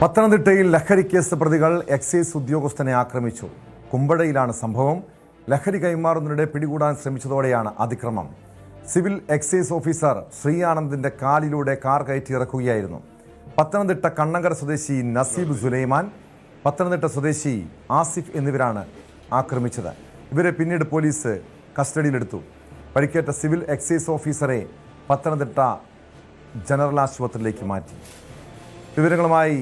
പത്തനംതിട്ടയിൽ ലഹരിക്കേസ് പ്രതികൾ എക്സൈസ് ഉദ്യോഗസ്ഥനെ ആക്രമിച്ചു. കുമ്പഴയിലാണ് സംഭവം. ലഹരി കൈമാറുന്നതിനിടെ പിടികൂടാൻ ശ്രമിച്ചതോടെയാണ് അതിക്രമം. സിവിൽ എക്സൈസ് ഓഫീസർ ശ്രീ ആനന്ദിന്റെ കാലിലൂടെ കാർ കയറ്റിയിറക്കുകയായിരുന്നു. പത്തനംതിട്ട കണ്ണങ്കര സ്വദേശി നസീബ് സുലൈമാൻ, പത്തനംതിട്ട സ്വദേശി ആസിഫ് എന്നിവരാണ് ആക്രമിച്ചത്. ഇവരെ പിന്നീട് പോലീസ് കസ്റ്റഡിയിലെടുത്തു. പരിക്കേറ്റ സിവിൽ എക്സൈസ് ഓഫീസറെ പത്തനംതിട്ട ജനറൽ ആശുപത്രിയിലേക്ക് മാറ്റി. വിവരങ്ങളുമായി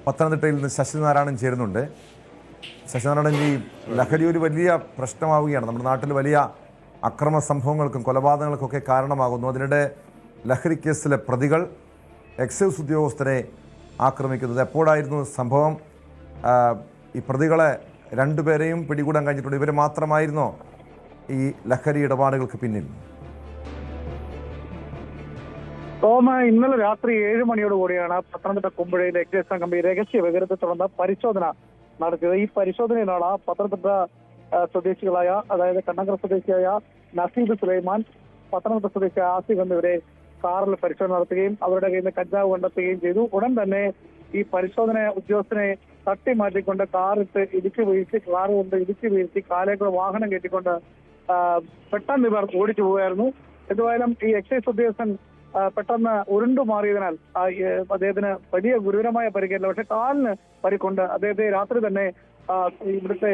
പത്തനംതിട്ടയിൽ നിന്ന് ശശിനാരായണൻ ചേരുന്നുണ്ട്. ശശിനാരായണൻ, ഈ ലഹരി ഒരു വലിയ പ്രശ്നമാവുകയാണ്. നമ്മുടെ നാട്ടിൽ വലിയ അക്രമ സംഭവങ്ങൾക്കും കൊലപാതകങ്ങൾക്കൊക്കെ കാരണമാകുന്നു. അതിനിടെ ലഹരി കേസിലെ പ്രതികൾ എക്സൈസ് ഉദ്യോഗസ്ഥരെ ആക്രമിക്കുന്നത് എപ്പോഴായിരുന്നു സംഭവം? ഈ പ്രതികളെ രണ്ടുപേരെയും പിടികൂടാൻ കഴിഞ്ഞിട്ടുണ്ട്. ഇവർ മാത്രമായിരുന്നോ ഈ ലഹരി ഇടപാടുകൾക്ക് പിന്നിൽ? ഇന്നലെ രാത്രി 7 മണിയോടുകൂടിയാണ് പത്തനംതിട്ട കുമ്പഴയിലെ എക്സൈസ് സംഘം രഹസ്യ വിവരത്തെ തുടർന്ന് പരിശോധന നടത്തിയത്. ഈ പരിശോധനയിലാണ് പത്തനംതിട്ട സ്വദേശികളായ, അതായത് കണ്ണങ്കര സ്വദേശിയായ നസീബ് സുലൈമാൻ, പത്തനംതിട്ട സ്വദേശിയായ ആസിഫ് എന്നിവരെ കാറിൽ പരിശോധന നടത്തുകയും അവരുടെ കയ്യിൽ നിന്ന് കഞ്ചാവ് കണ്ടെത്തുകയും ചെയ്തു. ഉടൻ തന്നെ ഈ പരിശോധന ഉദ്യോഗസ്ഥനെ തട്ടി മാറ്റിക്കൊണ്ട് കാറിട്ട് ഇടിച്ചു വീഴ്ത്തി കാലേക്കൂടെ വാഹനം കയറ്റിക്കൊണ്ട് പെട്ടെന്ന് ഇവർ ഓടിച്ചു പോവുകയായിരുന്നു. എന്തായാലും ഈ എക്സൈസ് ഉദ്യോഗസ്ഥൻ പെട്ടെന്ന് ഉരുണ്ടു മാറിയതിനാൽ അദ്ദേഹത്തിന് വലിയ ഗുരുതരമായ പരിക്കേറ്റ, പക്ഷെ കാലിന് പരിക്കുണ്ട്. അദ്ദേഹത്തെ രാത്രി തന്നെ ഇവിടുത്തെ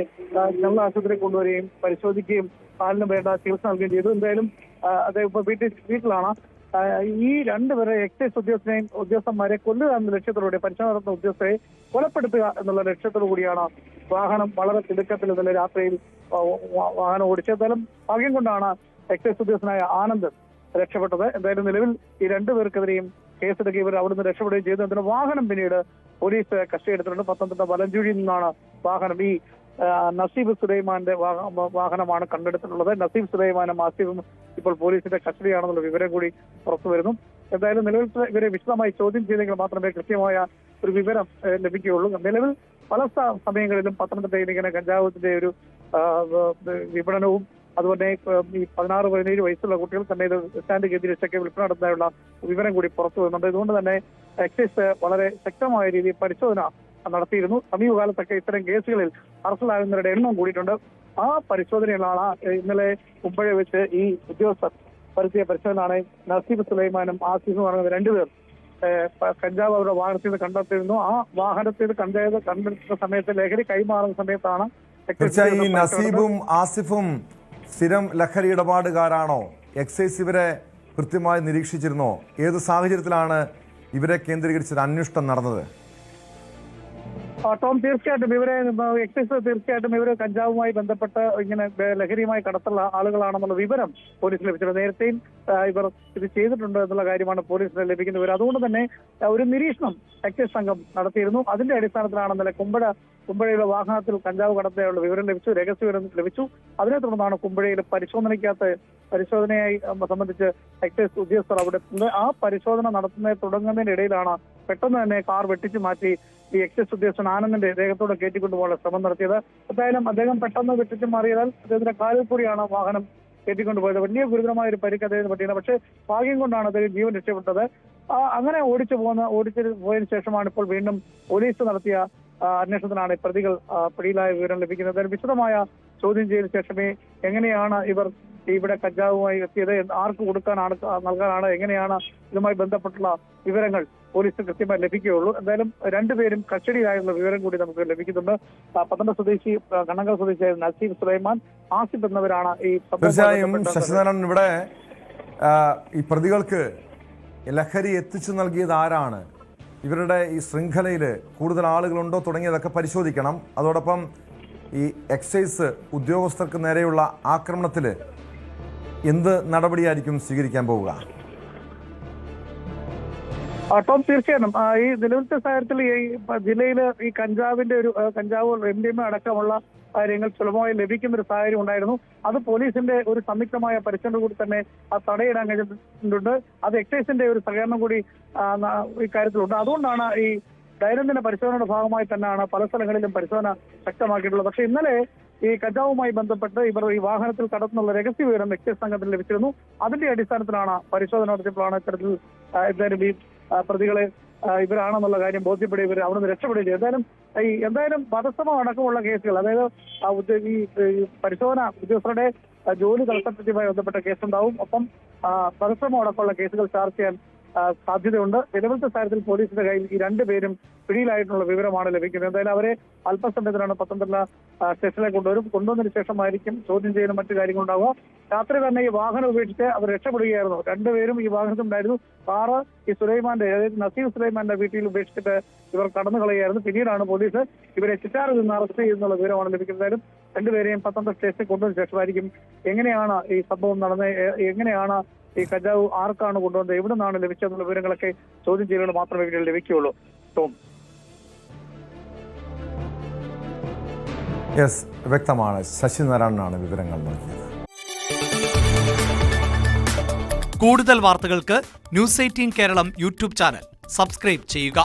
ജനറൽ ആശുപത്രിയിൽ കൊണ്ടുവരികയും പരിശോധിക്കുകയും കാലിന് വേണ്ട ചികിത്സ നൽകുകയും ചെയ്തു. എന്തായാലും അദ്ദേഹം ഇപ്പോൾ വീട്ടിലാണ്. ഈ രണ്ടുപേരെ എക്സൈസ് ഉദ്യോഗസ്ഥന്മാരെ കൊല്ലുക എന്ന ലക്ഷ്യത്തോടുകൂടി, പരിശോധന നടത്തുന്ന ഉദ്യോഗസ്ഥരെ കൊലപ്പെടുത്തുക എന്നുള്ള ലക്ഷ്യത്തോടു കൂടിയാണ് വാഹനം വളരെ തിടുക്കത്തിൽ ഇന്നലെ രാത്രിയിൽ വാഹനം ഓടിച്ചത്. എന്തായാലും ഭാഗ്യം കൊണ്ടാണ് എക്സൈസ് ഉദ്യോഗസ്ഥനായ ആനന്ദ് രക്ഷപ്പെട്ടത്. എന്തായാലും നിലവിൽ ഈ രണ്ടുപേർക്കെതിരെയും കേസെടുക്കുകയും ഇവർ അവിടുന്ന് രക്ഷപ്പെടുകയും ചെയ്തു. അതിന് വാഹനം പിന്നീട് പോലീസ് കസ്റ്റഡിയെടുത്തിട്ടുണ്ട്. പത്തനംതിട്ട വലഞ്ചുഴിയിൽ നിന്നാണ് വാഹനം, ഈ നസീബ് സുലൈമാന്റെ വാഹനമാണ് കണ്ടെടുത്തിട്ടുള്ളത്. നസീബ് സുലൈമാനും ആസിഫും ഇപ്പോൾ പോലീസിന്റെ കസ്റ്റഡിയാണെന്നുള്ള വിവരം കൂടി പുറത്തു വരുന്നു. എന്തായാലും നിലവിൽ ഇവരെ വിശദമായി ചോദ്യം ചെയ്തെങ്കിൽ മാത്രമേ കൃത്യമായ ഒരു വിവരം ലഭിക്കുകയുള്ളൂ. നിലവിൽ പല സമയങ്ങളിലും പത്തനംതിട്ടയിൽ ഇങ്ങനെ കഞ്ചാവത്തിന്റെ ഒരു വിപണനവും അതുപോലെ ഈ 16-17 വയസ്സുള്ള കുട്ടികൾ തന്നെ ഇത് സ്റ്റാൻഡ് കേന്ദ്രീകരിച്ചൊക്കെ വിൽപ്പന നടത്തുന്നതിനുള്ള വിവരം കൂടി പുറത്തു വരുന്നുണ്ട്. ഇതുകൊണ്ട് തന്നെ എക്സൈസ് വളരെ ശക്തമായ രീതിയിൽ പരിശോധന നടത്തിയിരുന്നു. സമീപകാലത്തൊക്കെ ഇത്തരം കേസുകളിൽ അറസ്റ്റിലാകുന്നവരുടെ എണ്ണം കൂടിയിട്ടുണ്ട്. ആ പരിശോധനയിലാണ് ഇന്നലെ കുമ്പഴ വെച്ച് ഈ ഉദ്യോഗസ്ഥർ നടത്തിയ പരിശോധനയാണ് നസീബ് സുലൈമാനും ആസിഫും പറയുന്ന രണ്ടുപേർ കഞ്ചാവ് അവരുടെ വാഹനത്തിൽ നിന്ന് കണ്ടെത്തിയിരുന്നു. ആ വാഹനത്തിൽ കണ്ടെടുത്ത സമയത്ത് ലഹരി കൈമാറുന്ന സമയത്താണ് ഈ നസീബും ആസിഫും സ്ഥിരം ലഹരി ഇടപാടുകാരാണോ? എക്സൈസ് ഇവരെ കൃത്യമായി നിരീക്ഷിച്ചിരുന്നോ? ഏത് സാഹചര്യത്തിലാണ് ഇവരെ കേന്ദ്രീകരിച്ചൊരു അന്വേഷണം നടന്നത്? ടോം, തീർച്ചയായിട്ടും ഇവരെ കഞ്ചാവുമായി ബന്ധപ്പെട്ട് ഇങ്ങനെ ലഹരിയുമായി കടത്തുള്ള ആളുകളാണെന്നുള്ള വിവരം പോലീസ് ലഭിച്ചിട്ടുണ്ട്. നേരത്തെയും ഇവർ ഇത് ചെയ്തിട്ടുണ്ട് എന്നുള്ള കാര്യമാണ് പോലീസിന് ലഭിക്കുന്ന വിവരം. അതുകൊണ്ട് തന്നെ ഒരു നിരീക്ഷണം എക്സൈസ് സംഘം നടത്തിയിരുന്നു. അതിന്റെ അടിസ്ഥാനത്തിലാണ് ഇന്നലെ കുമ്പഴയിലെ വാഹനത്തിൽ കഞ്ചാവ് കടത്തിയുള്ള വിവരം ലഭിച്ചു, രഹസ്യ വിവരം ലഭിച്ചു. അതിനെ തുടർന്നാണ് കുമ്പഴയിൽ പരിശോധനയായി സംബന്ധിച്ച് എക്സൈസ് ഉദ്യോഗസ്ഥർ അവിടെ ആ പരിശോധന തുടങ്ങുന്നതിനിടയിലാണ് പെട്ടെന്ന് തന്നെ കാർ വെട്ടിച്ചു മാറ്റി ഈ എക്സൈസ് ഉദ്യോഗസ്ഥൻ ആനന്ദിന്റെ ദേഹത്തോടെ കയറ്റിക്കൊണ്ടുപോകാനുള്ള ശ്രമം നടത്തിയത്. എന്തായാലും അദ്ദേഹം പെട്ടെന്ന് വെട്ടിച്ചു മാറിയതാൽ അദ്ദേഹത്തിന്റെ കാലിൽ കൂടിയാണ് വാഹനം കയറ്റിക്കൊണ്ടുപോയത്. വലിയ ഗുരുതരമായ ഒരു പരിക്ക് അദ്ദേഹത്തിന് പറ്റിയത്. പക്ഷേ ഭാഗ്യം കൊണ്ടാണ് അദ്ദേഹം ജീവൻ രക്ഷപ്പെട്ടത്. അങ്ങനെ ഓടിച്ചു പോയതിനു ശേഷമാണ് ഇപ്പോൾ വീണ്ടും പോലീസ് നടത്തിയ അന്വേഷണത്തിനാണ് പ്രതികൾ പിടിയിലായ വിവരം ലഭിക്കുന്നത്. എന്തായാലും വിശദമായ ചോദ്യം ചെയ്തതിനു ശേഷമേ എങ്ങനെയാണ് ഇവർ ഇവിടെ കഞ്ചാവുമായി എത്തിയത്, ആർക്ക് നൽകാനാണ്, എങ്ങനെയാണ് ഇതുമായി ബന്ധപ്പെട്ടുള്ള വിവരങ്ങൾ പോലീസിന് കൃത്യമായി ലഭിക്കുകയുള്ളൂ. എന്തായാലും രണ്ടുപേരും കസ്റ്റഡിയിലായുള്ള വിവരം കൂടി നമുക്ക് ലഭിക്കുന്നുണ്ട്. പത്തനംതിട്ട സ്വദേശി, കണ്ണങ്കര സ്വദേശിയായ നസീബ് സുലൈമാൻ, ആസിഫ് എന്നിവരാണ് ഈ ശശിനാരായണൻ, ഇവിടെ ഈ പ്രതികൾക്ക് ലഹരി എത്തിച്ചു നൽകിയത് ആരാണ്? ഇവരുടെ ഈ ശൃംഖലയിൽ കൂടുതൽ ആളുകളുണ്ടോ തുടങ്ങിയതൊക്കെ പരിശോധിക്കണം. അതോടൊപ്പം ഈ എക്സൈസ് ഉദ്യോഗസ്ഥർക്ക് നേരെയുള്ള ആക്രമണത്തിൽ എന്ത് നടപടിയായിരിക്കും സ്വീകരിക്കാൻ പോവുക? ടോം, തീർച്ചയായും ഈ നിലവിലത്തെ സാഹചര്യത്തിൽ ഈ ജില്ലയിൽ ഈ കഞ്ചാവ് MDMA അടക്കമുള്ള കാര്യങ്ങൾ സുലഭമായി ലഭിക്കുന്ന ഒരു സാഹചര്യം ഉണ്ടായിരുന്നു. അത് പോലീസിന്റെ ഒരു സംയുക്തമായ പരിശ്രമം കൂടി തന്നെ തടയിടാൻ കഴിഞ്ഞിട്ടുണ്ട്. അത് എക്സൈസിന്റെ ഒരു സഹകരണം കൂടി ഇക്കാര്യത്തിലുണ്ട്. അതുകൊണ്ടാണ് ഈ ദൈനംദിന പരിശോധനയുടെ ഭാഗമായി തന്നെയാണ് പല സ്ഥലങ്ങളിലും പരിശോധന ശക്തമാക്കിയിട്ടുള്ളത്. പക്ഷെ ഇന്നലെ ഈ കഞ്ചാവുമായി ബന്ധപ്പെട്ട് ഇവർ ഈ വാഹനത്തിൽ കടത്തുന്നുള്ള രഹസ്യ വിവരം എക്സൈസ് സംഘത്തിന് ലഭിച്ചിരുന്നു. അതിന്റെ അടിസ്ഥാനത്തിലാണ് പരിശോധന നടത്തിയപ്പോഴാണ് ഇത്തരത്തിൽ എന്തായാലും ഈ പ്രതികളെ ഇവരാണെന്നുള്ള കാര്യം ബോധ്യപ്പെടുക ഇവർ അവിടെ നിന്ന് രക്ഷപ്പെടുകയും ചെയ്തു. എന്തായാലും വധശ്രമം അടക്കമുള്ള കേസുകൾ, അതായത് ഈ പരിശോധന ഉദ്യോഗസ്ഥരുടെ ജോലി തടസ്സപ്പെടുത്തിയുമായി ബന്ധപ്പെട്ട കേസുണ്ടാവും. ഒപ്പം വധശ്രമം അടക്കമുള്ള കേസുകൾ ചാർജ് ചെയ്യാൻ സാധ്യതയുണ്ട്. നിലവിലത്തെ സാഹചര്യത്തിൽ പോലീസിന്റെ കയ്യിൽ ഈ രണ്ടുപേരും പിടിയിലായിട്ടുള്ള വിവരമാണ് ലഭിക്കുന്നത്. എന്തായാലും അവരെ അല്പസമയത്തിനാണ് പത്തനംതിട്ട സ്റ്റേഷനിലേക്ക് കൊണ്ടുവന്നതിന് ശേഷമായിരിക്കും ചോദ്യം ചെയ്യലും മറ്റു കാര്യങ്ങളുണ്ടാവുക. രാത്രി തന്നെ ഈ വാഹനം ഉപേക്ഷിച്ച് അവർ രക്ഷപ്പെടുകയായിരുന്നു. രണ്ടുപേരും ഈ വാഹനത്തിലുണ്ടായിരുന്നു. കാറ് ഈ സുലൈമാന്റെ, അതായത് നസീർ സുലൈമാന്റെ വീട്ടിൽ ഉപേക്ഷിച്ചിട്ട് ഇവർ കടന്നു കളയുകയായിരുന്നു. പിന്നീടാണ് പോലീസ് ഇവരെ ചിറ്റാറിൽ നിന്ന് അറസ്റ്റ് ചെയ്യുന്നുള്ള വിവരമാണ് ലഭിക്കുന്നതായാലും രണ്ടുപേരെയും പത്തനംതിട്ട സ്റ്റേഷനിൽ കൊണ്ടുവന്ന ശേഷമായിരിക്കും എങ്ങനെയാണ് ഈ സംഭവം നടന്നത്, എങ്ങനെയാണ് ഈ കഞ്ചാവ് ആർക്കാണ് കൊണ്ടുവന്നത്, എവിടെ നിന്നാണ് ലഭിച്ചതെന്നുള്ള വിവരങ്ങളൊക്കെ ചോദ്യം ചെയ്യലുകൾ മാത്രമേ വീട്ടിൽ ലഭിക്കുകയുള്ളൂ. ടോം. യെസ്, വ്യക്തമാണ്. ശശിനാരായണനാണ് വിവരങ്ങൾ നൽകിയത്. കൂടുതൽ വാർത്തകൾക്ക് News 18 Keralam YouTube channel subscribe ചെയ്യുക.